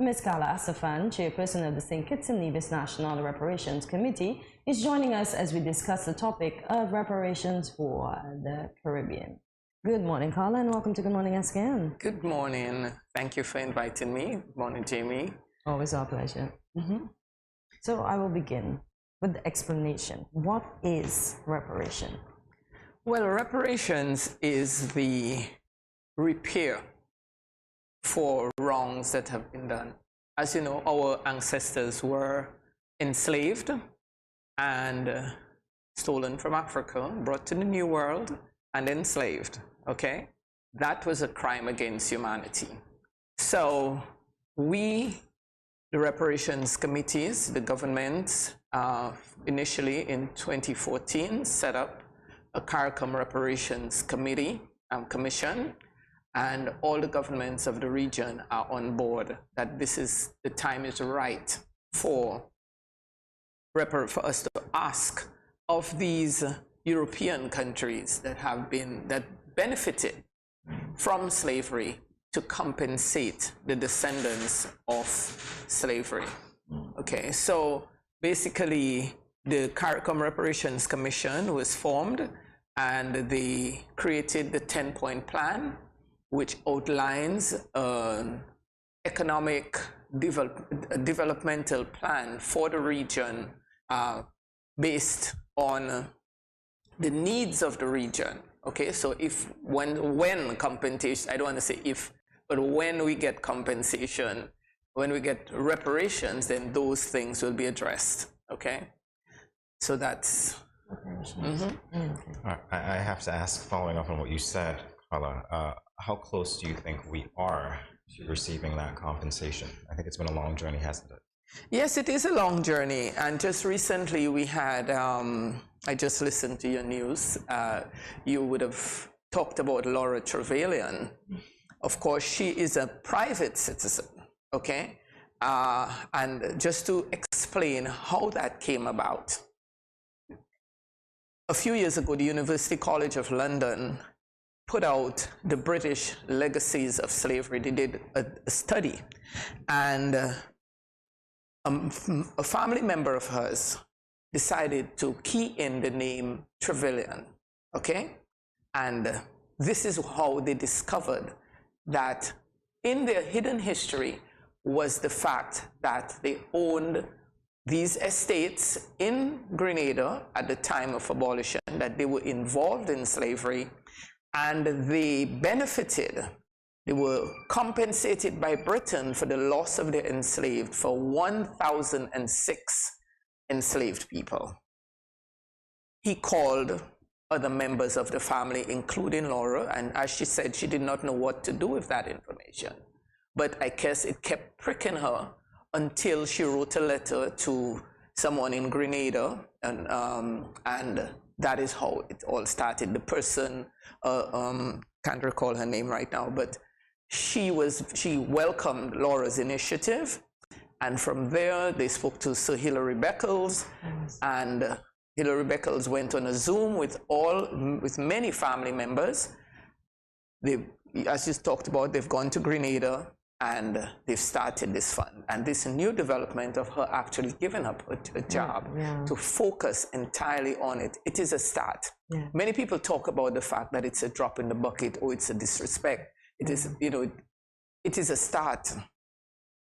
Ms. Carla Astaphan, Chairperson of the St. Kitts and Nevis National Reparations Committee, is joining us as we discuss the topic of reparations for the Caribbean. Good morning, Carla, and welcome to Good Morning SKN. Good morning. Thank you for inviting me. Good morning, Jamie. Always our pleasure. So I will begin with the explanation. What is reparation? Well, reparations is the repair for wrongs that have been done. As you know, our ancestors were enslaved and stolen from Africa, brought to the New World, and enslaved, okay? That was a crime against humanity. So we, the reparations committees, the government, initially in 2014, set up a CARICOM Reparations Committee, Commission, and all the governments of the region are on board that this is, the time is right for us to ask of these European countries that benefited from slavery to compensate the descendants of slavery. Okay, so basically the CARICOM Reparations Commission was formed and they created the 10-point plan, which outlines an economic developmental plan for the region based on the needs of the region. Okay, so when compensation, I don't want to say if, but when we get compensation, when we get reparations, then those things will be addressed. Okay, so that's. I have to ask, following up on what you said, Carla, how close do you think we are to receiving that compensation? I think it's been a long journey, hasn't it? Yes, it is a long journey. And just recently we had, I just listened to your news. You would have talked about Laura Trevelyan. Of course, she is a private citizen, okay? And just to explain how that came about. A few years ago, the University College of London put out the British legacies of slavery. They did a study, and a family member of hers decided to key in the name Trevelyan, okay? And this is how they discovered that in their hidden history was the fact that they owned these estates in Grenada at the time of abolition, that they were involved in slavery, and they benefited. They were compensated by Britain for the loss of their enslaved, for 1,006 enslaved people. He called other members of the family, including Laura, and as she said, she did not know what to do with that information. But I guess it kept pricking her until she wrote a letter to someone in Grenada, and that is how it all started. The person, can't recall her name right now, but she welcomed Laura's initiative, and from there they spoke to Sir Hilary Beckles, and Hilary Beckles went on a Zoom with many family members. They, as you talked about, they've gone to Grenada and they've started this fund, and this new development of her actually giving up a job to focus entirely on it. It is a start. Many people talk about the fact that it's a drop in the bucket or it's a disrespect. It is, you know, it is a start.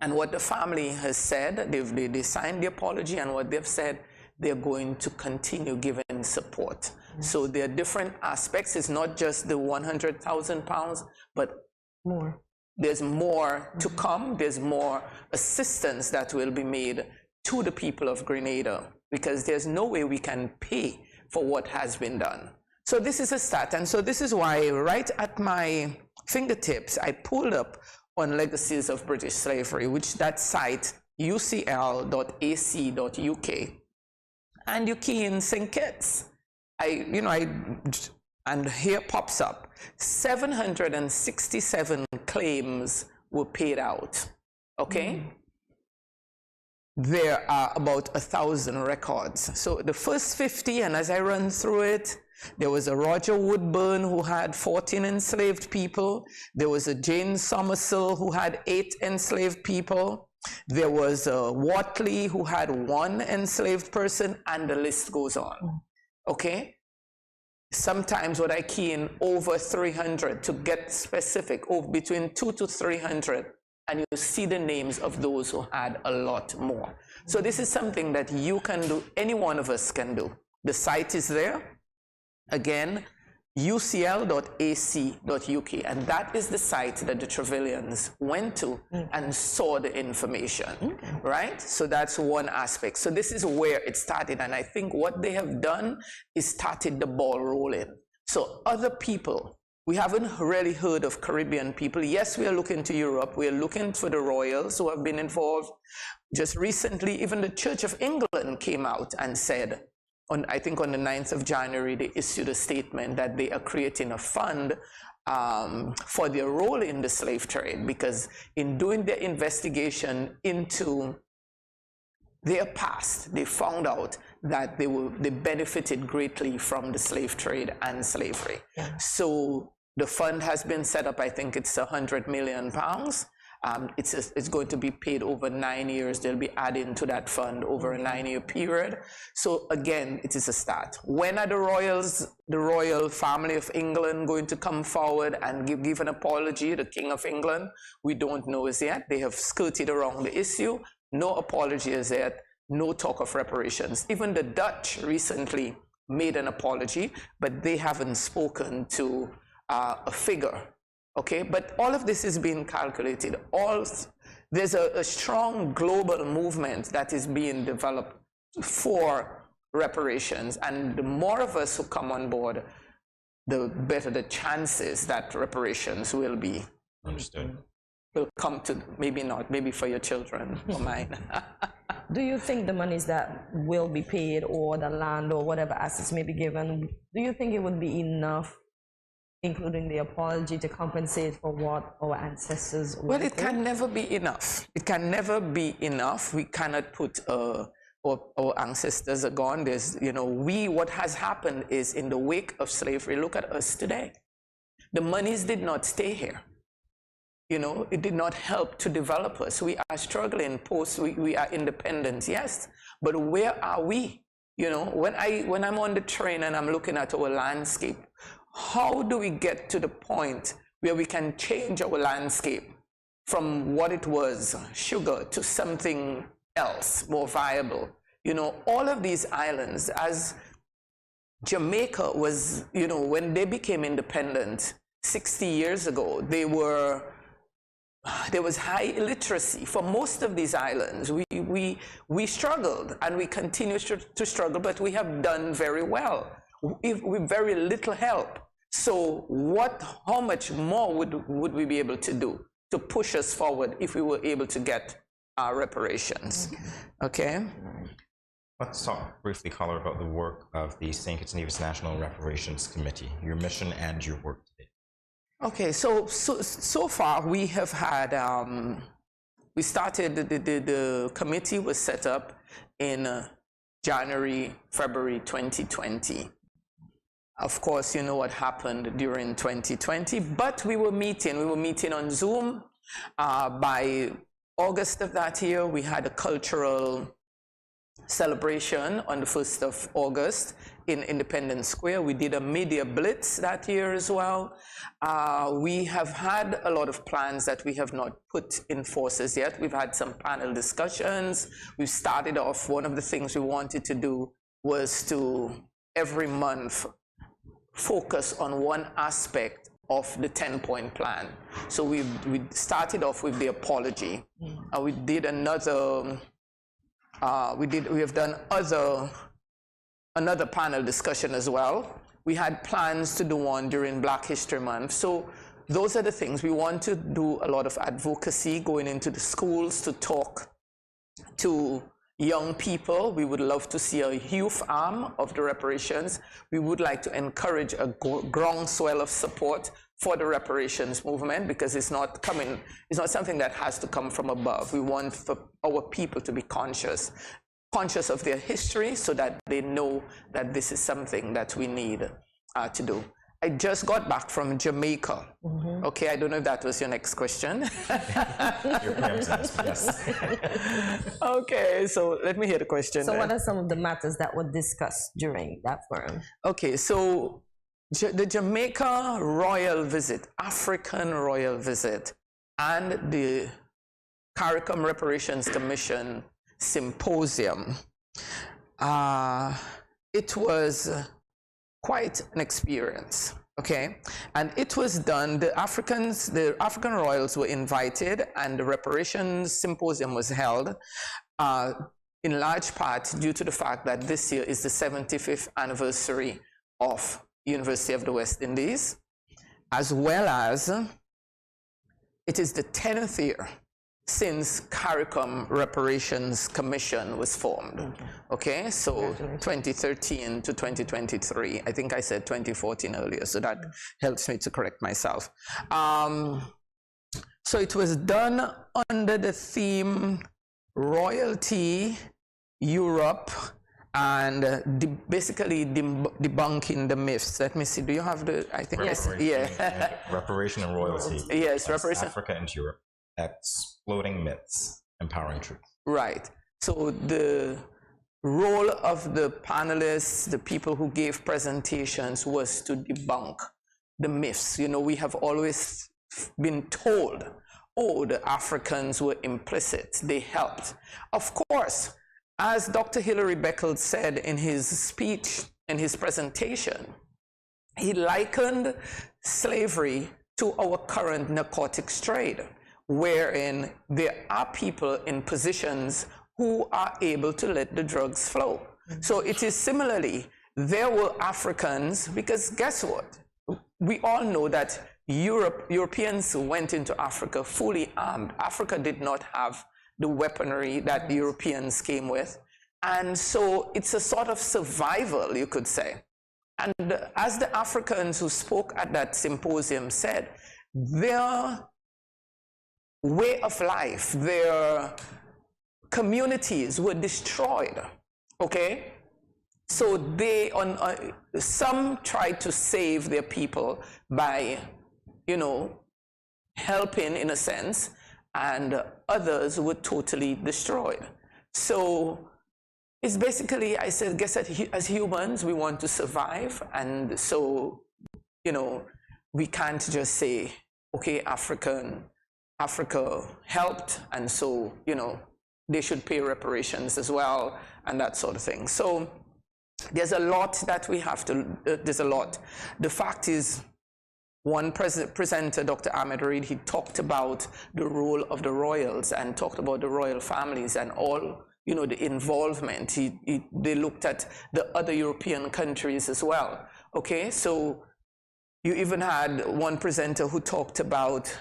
And what the family has said, they signed the apology, and what they've said, they're going to continue giving support. So there are different aspects. It's not just the £100,000, but more. There's more to come. There's more assistance that will be made to the people of Grenada, because there's no way we can pay for what has been done. So this is a start, and so this is why right at my fingertips I pulled up on Legacies of British Slavery, which that site ucl.ac.uk, and you key in St. Kitts. And here pops up 767 claims were paid out. Okay, there are about 1,000 records. So the first 50, and as I run through it, there was a Roger Woodburn who had 14 enslaved people. There was a Jane Somersill who had 8 enslaved people. There was a Watley who had 1 enslaved person, and the list goes on. Okay? Sometimes what I key in over 300 to get specific, between 200 to 300, and you see the names of those who had a lot more. So this is something that you can do, any one of us can do. The site is there. Again, ucl.ac.uk, and that is the site that the Trevilians went to and saw the information, right? So that's one aspect. So this is where it started, and I think what they have done is started the ball rolling. So other people, we haven't really heard of Caribbean people. Yes, we are looking to Europe. We are looking for the royals who have been involved. Just recently, even the Church of England came out and said, I think on the 9th of January, they issued a statement that they are creating a fund for their role in the slave trade, because in doing their investigation into their past, they found out that they benefited greatly from the slave trade and slavery. Yeah. So the fund has been set up. I think it's £100 million. It's going to be paid over 9 years. They'll be adding to that fund over a 9-year period. So again, it is a start. When are the royal family of England going to come forward and give an apology? The King of England, we don't know as yet. They have skirted around the issue. No apology as yet. No talk of reparations. Even the Dutch recently made an apology, but they haven't spoken to a figure. Okay, but all of this is being calculated. There's a strong global movement that is being developed for reparations, and the more of us who come on board, the better the chances that reparations will be. Understood. Will come to, maybe not, maybe for your children or mine. Do you think the monies that will be paid, or the land or whatever assets may be given, do you think it would be enough, including the apology, to compensate for what our ancestors went Well, it can never be enough. It can never be enough. We cannot put our ancestors are gone. There's, what has happened is, in the wake of slavery, look at us today. The monies did not stay here. It did not help to develop us. We are struggling we are independent, yes, but where are we? When I'm on the train and I'm looking at our landscape, how do we get to the point where we can change our landscape from what it was, sugar, to something else, more viable? All of these islands, as Jamaica was, when they became independent 60 years ago, there was high illiteracy for most of these islands. We struggled, and we continue to struggle, but we have done very well with very little help. So how much more would we be able to do to push us forward if we were able to get our reparations? Okay? Let's talk briefly, Carla, about the work of the St. Kitts and Nevis National Reparations Committee, your mission and your work today. Okay, so far we have had, we started, the committee was set up in January, February 2020. Of course, you know what happened during 2020, but we were meeting on Zoom. By August of that year, we had a cultural celebration on the 1st of August in Independence Square. We did a media blitz that year as well. We have had a lot of plans that we have not put in forces yet. We've had some panel discussions. We've started off, one of the things we wanted to do was to, every month, focus on one aspect of the 10-point plan. So we started off with the apology. We did another, we have done another panel discussion as well. We had plans to do one during Black History Month. So those are the things. We want to do a lot of advocacy, going into the schools to talk to young people. We would love to see a youth arm of the reparations. We would like to encourage a groundswell of support for the reparations movement, because it's not something that has to come from above. We want for our people to be conscious of their history, so that they know that this is something that we need to do. I just got back from Jamaica. Mm-hmm. Okay, I don't know if that was your next question. Your preemptive, yes. Okay, so let me hear the question. So what are some of the matters that were discussed during that forum? Okay, so the Jamaica royal visit, African royal visit, and the CARICOM Reparations Commission symposium, it was quite an experience, okay? And it was done, the African royals were invited, and the reparations symposium was held in large part due to the fact that this year is the 75th anniversary of University of the West Indies, as well as it is the 10th year since CARICOM Reparations Commission was formed. Okay, so 2013 to 2023. I think I said 2014 earlier, so that helps me to correct myself. So it was done under the theme Royalty, Europe, and basically debunking the myths. Let me see, do you have the, I think, yeah. Reparation and royalty. Yes, reparation. Africa and Europe. Exploding myths, empowering truth. Right. So the role of the panelists, the people who gave presentations, was to debunk the myths. You know, we have always been told, oh, the Africans were implicit, they helped. Of course, as Dr. Hilary Beckles said in his speech, in his presentation, he likened slavery to our current narcotics trade, wherein there are people in positions who are able to let the drugs flow. So it is similarly, there were Africans, because guess what? We all know that Europeans went into Africa fully armed. Africa did not have the weaponry that the Europeans came with. And so it's a sort of survival, you could say. And as the Africans who spoke at that symposium said, their way of life, their communities were destroyed, okay? So they, some tried to save their people by, you know, helping in a sense, and others were totally destroyed. So it's basically, I said, guess that as humans, we want to survive. And so, you know, we can't just say, okay, Africa helped, and so, you know, they should pay reparations as well, and that sort of thing. So there's a lot that we have to, there's a lot. The fact is, one presenter, Dr. Ahmed Reid, he talked about the role of the royals and talked about the royal families and all, you know, the involvement. They looked at the other European countries as well. Okay, so you even had one presenter who talked about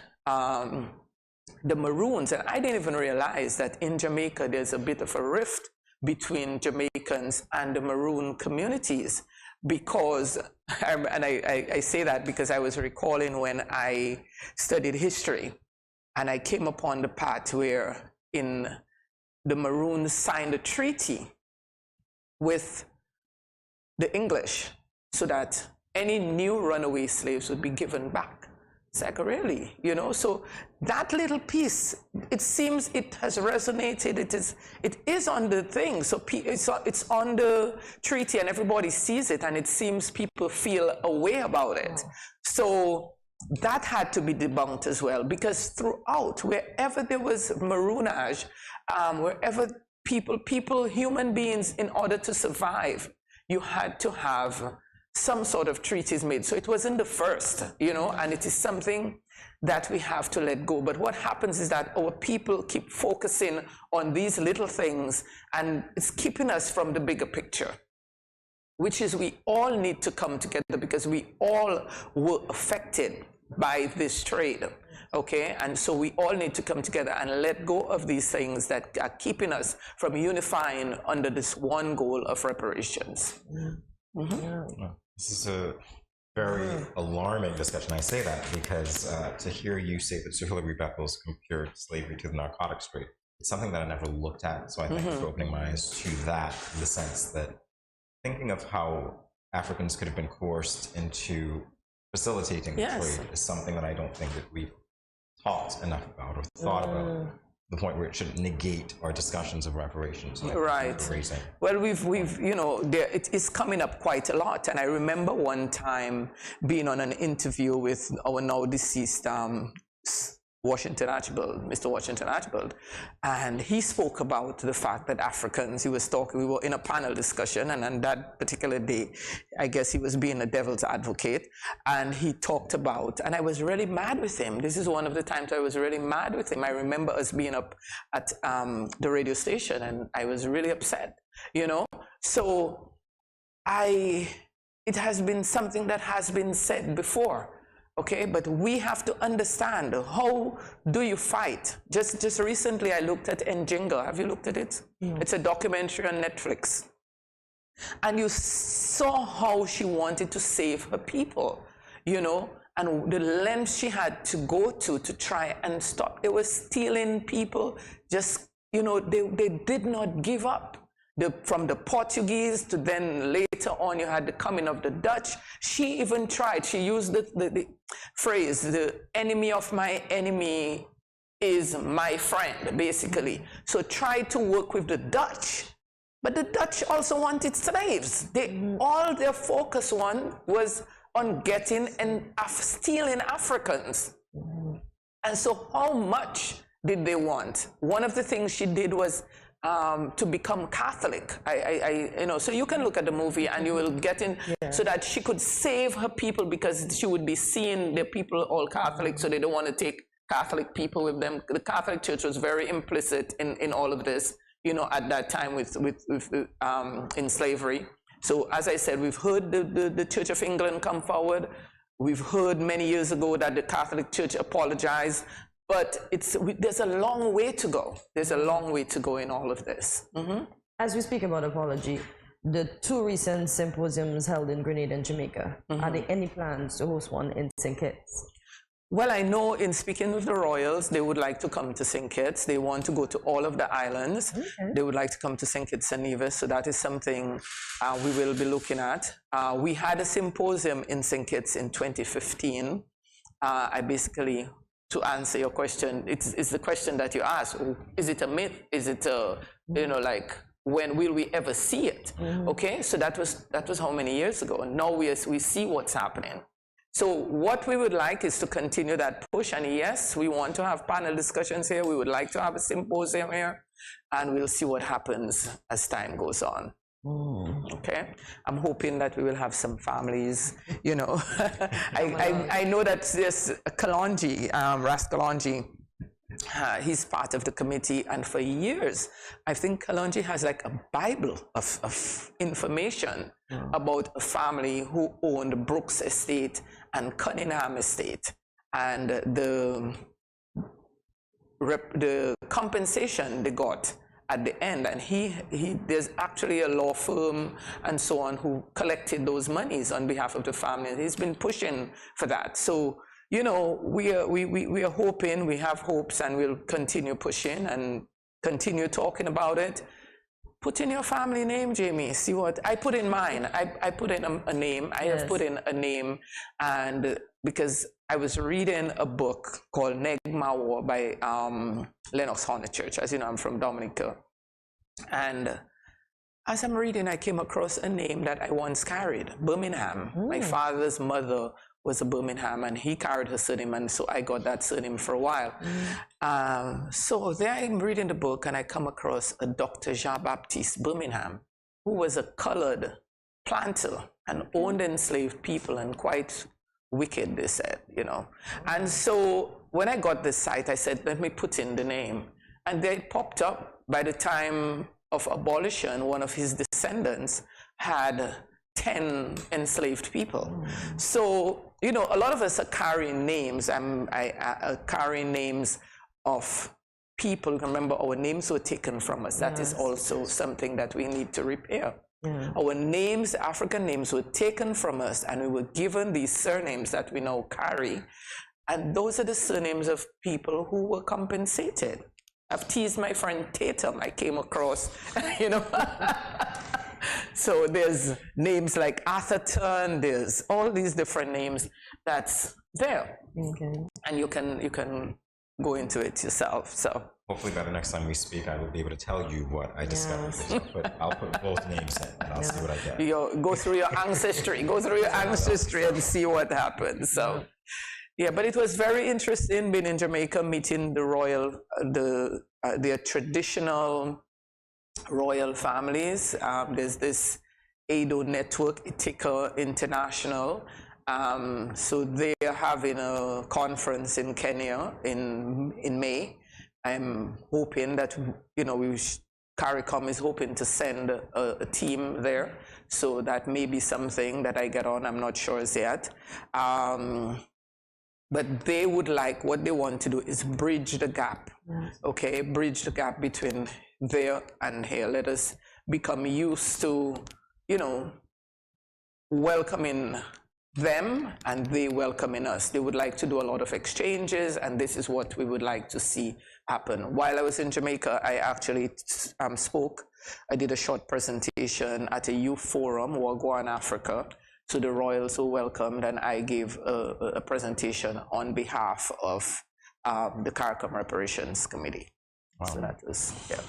the Maroons, and I didn't even realize that in Jamaica there's a bit of a rift between Jamaicans and the Maroon communities, because, and I say that because I was recalling when I studied history, and I came upon the part where the Maroons signed a treaty with the English so that any new runaway slaves would be given back. It's like, really, you know? So that little piece, it seems it has resonated. It is on the thing. So it's on the treaty, and everybody sees it, and it seems people feel a way about it. So that had to be debunked as well, because throughout, wherever there was maroonage, wherever human beings, in order to survive, you had to have some sort of treaties made. So it wasn't the first, you know, and it is something that we have to let go. But what happens is that our people keep focusing on these little things, and it's keeping us from the bigger picture, which is we all need to come together, because we all were affected by this trade, okay? And so we all need to come together and let go of these things that are keeping us from unifying under this one goal of reparations. This is very alarming discussion. I say that because to hear you say that Sir Hilary Beckles compared slavery to the narcotics trade, it's something that I never looked at. So I thank you for opening my eyes to that, in the sense that thinking of how Africans could have been coerced into facilitating the trade is something that I don't think that we've talked enough about or thought about. The point where it should negate our discussions of reparations. Right. Well, we've you know, it is coming up quite a lot. And I remember one time being on an interview with our now deceased Mr. Washington Archibald, and he spoke about the fact that Africans, we were in a panel discussion, and on that particular day, I guess he was being a devil's advocate, and he talked about, and I was really mad with him. This is one of the times I was really mad with him. I remember us being up at the radio station, and I was really upset, you know? So it has been something that has been said before. Okay, but we have to understand, how do you fight? Just recently I looked at Njinga. Have you looked at it? It's a documentary on Netflix. And you saw how she wanted to save her people, you know, and the lengths she had to go to try and stop. They were stealing people, just, you know, they did not give up. From the Portuguese to then later on you had the coming of the Dutch. She even tried, she used the phrase, the enemy of my enemy is my friend, basically. So tried to work with the Dutch, but the Dutch also wanted slaves. All their focus was on getting and stealing Africans. And so how much did they want? One of the things she did was to become Catholic. You know, so you can look at the movie and you will get in, so that she could save her people, because she would be seeing the people all Catholic, so they don't want to take Catholic people with them. The Catholic Church was very implicit in all of this, you know, at that time in slavery. So as I said, we've heard the Church of England come forward. We've heard many years ago that the Catholic Church apologized. But there's a long way to go. There's a long way to go in all of this. As we speak about apology, the two recent symposiums held in Grenada and Jamaica, are there any plans to host one in St. Kitts? Well, I know in speaking with the Royals, they would like to come to St. Kitts. They want to go to all of the islands. They would like to come to St. Kitts and Nevis. So that is something we will be looking at. We had a symposium in St. Kitts in 2015. To answer your question, it's the question that you asked. Is it a myth? Is it a, you know, like, when will we ever see it? Okay, so that was how many years ago? And now we see what's happening. So what we would like is to continue that push. And yes, we want to have panel discussions here. We would like to have a symposium here. And we'll see what happens as time goes on. Okay, I'm hoping that we will have some families, you know. I know that there's Kalonji, Ras Kalonji, he's part of the committee, and for years I think Kalonji has like a Bible of information about a family who owned Brooks Estate and Cunningham Estate, and the compensation they got at the end, and there's actually a law firm and so on who collected those monies on behalf of the family. He's been pushing for that. So, you know, we are hoping, we have hopes, and we'll continue pushing and continue talking about it. Put in your family name, Jamie. See what I put in mine. I put in a name. I have put in a name, and because I was reading a book called Negma War by Lennox Honeychurch. As you know, I'm from Dominica. And as I'm reading, I came across a name that I once carried, Birmingham. My father's mother was a Birmingham, and he carried her surname, and so I got that surname for a while. So there I'm reading the book, and I come across a Dr. Jean-Baptiste Birmingham, who was a colored planter and owned enslaved people, and quite wicked, they said, you know. And so when I got this site, I said, let me put in the name. And they popped up. By the time of abolition, one of his descendants had 10 enslaved people. So, you know, a lot of us are carrying names. Carrying names of people. Remember, our names were taken from us. That is also something that we need to repair. Yeah. Our names, African names, were taken from us, and we were given these surnames that we now carry. And those are the surnames of people who were compensated. I've teased my friend Tatum, I came across, you know. So there's names like Atherton, there's all these different names that's there. Okay. And you can go into it yourself. So hopefully by the next time we speak, I will be able to tell you what I discovered. I'll put both names in, and I'll see what I get. Go through your ancestry. Go through your ancestry and see what happens. So, yeah, but it was very interesting being in Jamaica, meeting the royal, their traditional royal families. There's this ADO network, Ithaca International. So they are having a conference in Kenya in May. I'm hoping that, you know, CARICOM is hoping to send a team there, so that may be something that I get on. I'm not sure as yet. But they would like, what they want to do is bridge the gap, okay? Bridge the gap between there and here. Let us become used to, you know, welcoming them and they welcoming us. They would like to do a lot of exchanges, and this is what we would like to see happen. While I was in Jamaica, I actually spoke. I did a short presentation at a youth forum, Wagwan Africa, to the royals who welcomed, and I gave a presentation on behalf of the CARICOM Reparations Committee. Wow. So that was, yeah.